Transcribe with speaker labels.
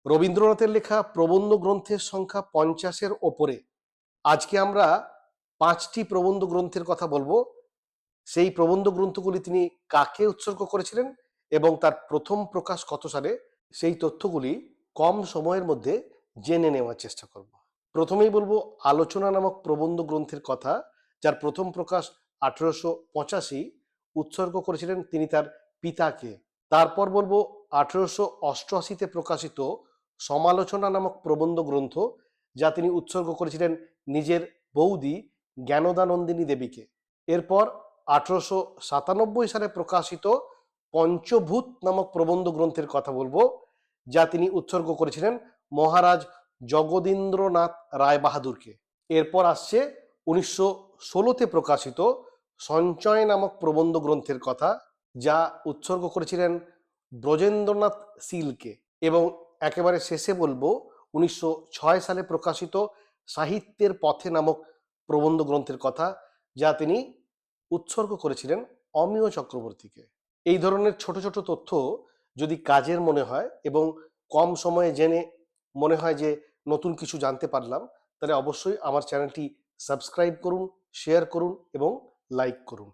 Speaker 1: রবীন্দ্রনাথের লেখা প্রবন্ধ গ্রন্থের সংখ্যা 50-এর ওপরে। আজকে আমরা 5টি প্রবন্ধ গ্রন্থের কথা বলবো। সেই প্রবন্ধ গ্রন্থগুলি তিনি কাকে উৎসর্গ করেছিলেন এবং তার প্রথম প্রকাশ কত সালে, সেই তথ্যগুলি কম সময়ের মধ্যে জেনে নেওয়ার চেষ্টা করব। প্রথমেই বলবো আলোচনা নামক প্রবন্ধ গ্রন্থের কথা, যার প্রথম প্রকাশ 1885, উৎসর্গ করেছিলেন তিনি তার পিতাকে। তারপর বলবো 1888-তে প্রকাশিত সমালোচনা নামক প্রবন্ধ গ্রন্থ, যা তিনি উৎসর্গ করেছিলেন নিজের বৌদি জ্ঞানদানন্দিনী দেবীকে। এরপর 1897 সালে প্রকাশিত পঞ্চভূত নামক প্রবন্ধ গ্রন্থের কথা বলবো, যা তিনি উৎসর্গ করেছিলেন মহারাজ জগদীন্দ্রনাথ রায় বাহাদুরকে। এরপর আসছে 1916-তে প্রকাশিত সঞ্চয় নামক প্রবন্ধ গ্রন্থের কথা, যা উৎসর্গ করেছিলেন ব্রজেন্দ্রনাথ শীলকে। এবং একেবারে শেষে বলবো 1906 সালে প্রকাশিত সাহিত্যের পথে নামক প্রবন্ধ গ্রন্থের কথা, যা তিনি উৎসর্গ করেছিলেন অমিয় চক্রবর্তীকে। এই ধরনের ছোট ছোট তথ্য যদি কাজের মনে হয় এবং কম সময়ে জেনে মনে হয় যে নতুন কিছু জানতে পারলাম, তাহলে অবশ্যই আমার চ্যানেলটি সাবস্ক্রাইব করুন, শেয়ার করুন এবং লাইক করুন।